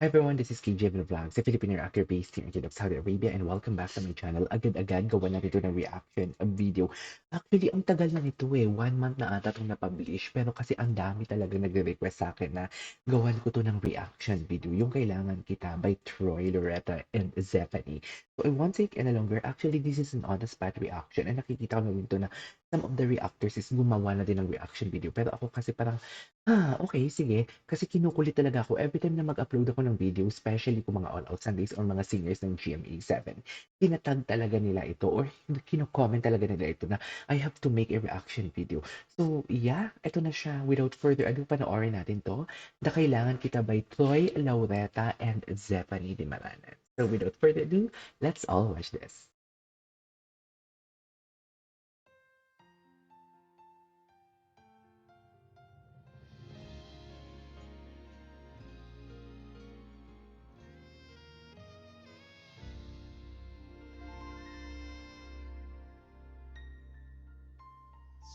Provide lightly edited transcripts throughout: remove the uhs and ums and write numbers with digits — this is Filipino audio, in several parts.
Hi everyone, this is KJ Vlogs, a Filipino actor based here in Jeddah, Saudi Arabia, and welcome back to my channel. Agad-agad gawa na ito ng reaction video. Actually, ang tagal na nito eh. 1 month na ata itong napublish. Pero kasi ang dami talaga nagre-request sa akin na gawan ko to ng reaction video. Yung Kailangan Kita by Troy, Loretta, and Zephanie. So I won't take any longer. Actually, this is an on-the-spot reaction. And nakikita ko na rin to na some of the reactors is gumawa na din ng reaction video. Pero ako kasi parang okay sige. Kasi kinukulit talaga ako every time na mag-upload ako ng video, especially kung mga All Out Sundays or mga singers ng GMA7. Tinatag talaga nila ito or kino-comment talaga nila ito na I have to make a reaction video. So, yeah, ito na siya. Without further ado, panoorin natin to. The Kailangan Kita by Troy, Laureta, and Zephanie de Maranan. So, without further ado, let's all watch this.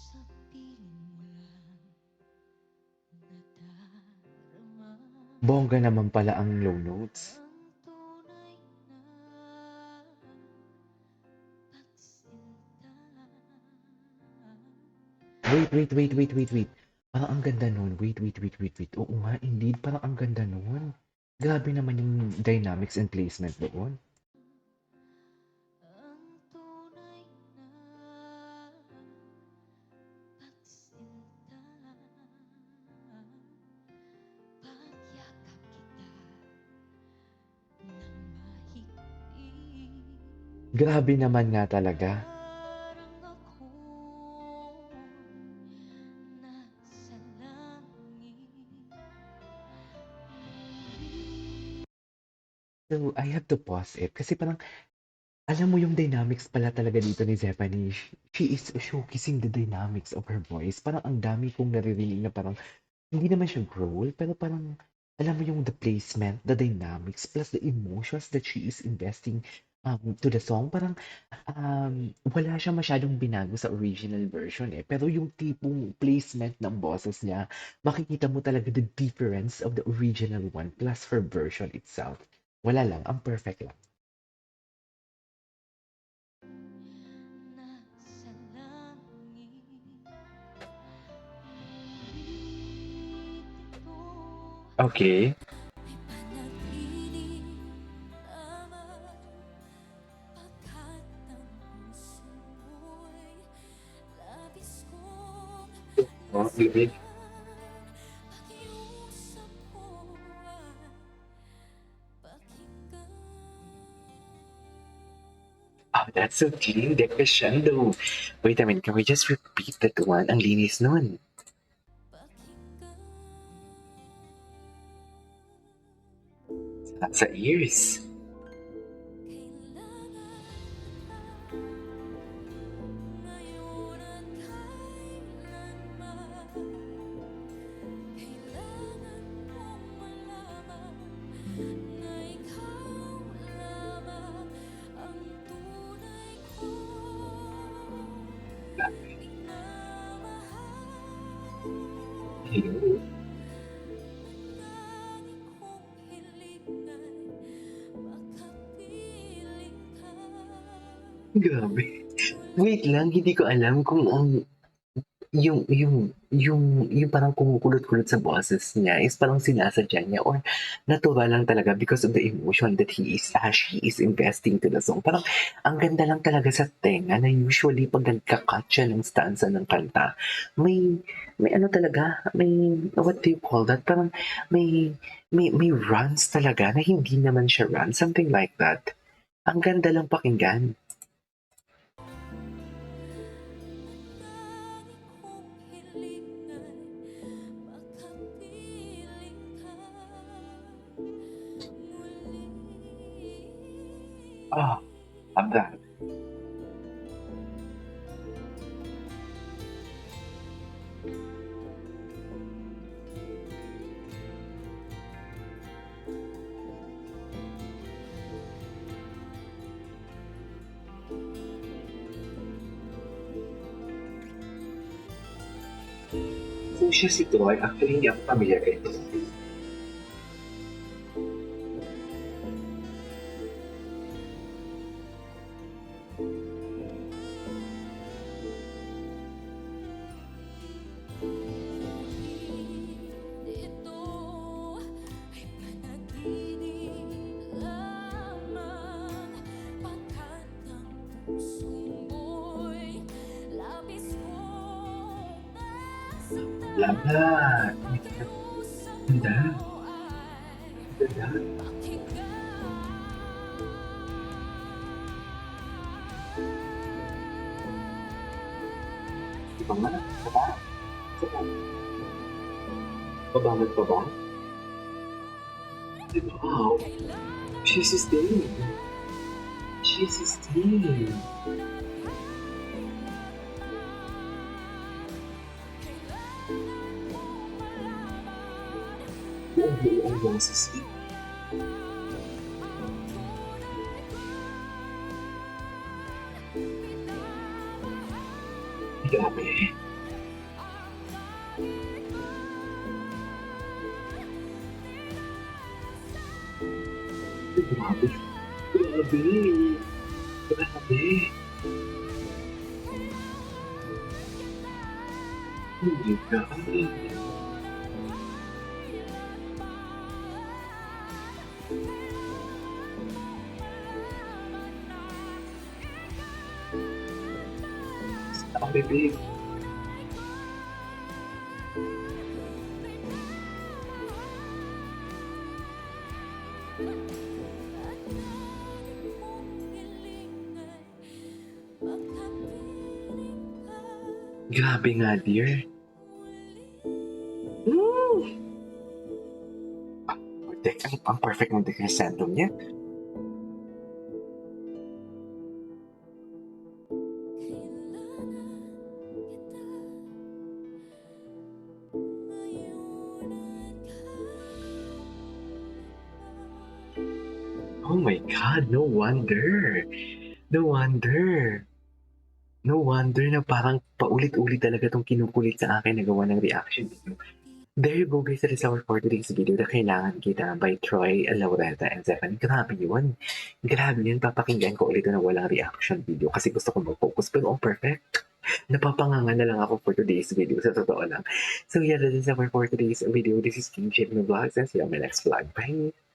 Sa piling mo lang nadarama Bongga naman pala ang low notes. ang tunay na pagsinta. Wait. Parang ang ganda nun. Wait. Oo nga, indeed, parang ang ganda nun. Grabe naman yung dynamics and placement doon. Ang tunay na pagsinta. Pagyakap kita ng mahigpit. Grabe naman nga talaga. Parang ako'y nasa langit. So, I have to pause it kasi parang alam mo yung dynamics pala talaga dito ni Zephanie. She is showcasing the dynamics of her voice. Parang ang dami kong naririnig na parang hindi naman siya growl, pero parang alam mo yung the placement, the dynamics, plus the emotions that she is investing to the song. Parang wala siya masyadong binago sa original version eh. Pero yung tipong placement ng boses niya, makikita mo talaga the difference of the original one plus her version itself. Wala lang, ang perfect lang. Nasa langit. Ngunit ito Okay. ay panaginip lamang. Pagkat ang puso mo'y labis kong Oh, bibig. nasaktan. Pakiusap ko ay pakinggan. Oh, that's so clean, the crescendo. Wait a minute, can we just repeat that one? Ang linis nun. Pakinggan. Sa ears. Kailangan kita ngayon at kailanman. Kailangan mong malaman na ikaw lamang ang tunay kong minamahal. Hello. Lagi kong hiling ay makapiling ka Grabe. Wait muli. lang, hindi ko alam kung yung parang kumukulot-kulot sa boses niya is parang sinasadya niya or natural lang talaga because of the emotion that she is investing to the song. Parang ang ganda lang talaga sa tenga na usually pag nagka-cut siya ng stanza ng kanta, may ano talaga, may what do you call that? Parang may runs talaga na hindi naman siya run, something like that. Ang ganda lang pakinggan. Lagi kong hiling ay makapiling ka muli. Ah, love that. Kung siya si Troy, actually hindi ako familiar kay Troy. Ito ay panaginip lamang, pagkat ang puso mo'y labis kong nasaktan. Lahat. Pakiusap Ganda. mo ay Ganda. pakinggan. Iba nga. Saba. Saba. Pabangat pa ba? Wow. She's sustained. She's sustained. Buong-buo ang boses niya. Grabe. Grabe. Grabe. Grabe. Oh my God. Ang bibig. Grabe nga, dear. Ang perfect ng decrescendo niya. Oh my God, no wonder. No wonder. No wonder na parang paulit-ulit talaga itong kinukulit sa akin na gawa ng reaction video. There you go guys, that is our for today's video na Kailangan Kita by Troy Laureta and Zephanie. Grabe yun. Grabe yun. Papakinggan ko ulit na walang reaction video kasi gusto ko mag-focus pero perfect. Napapanganga na lang ako for today's video sa totoo lang. So yeah, that is our for today's video. This is King Chip Vlogs and see you on my next vlog. Bye!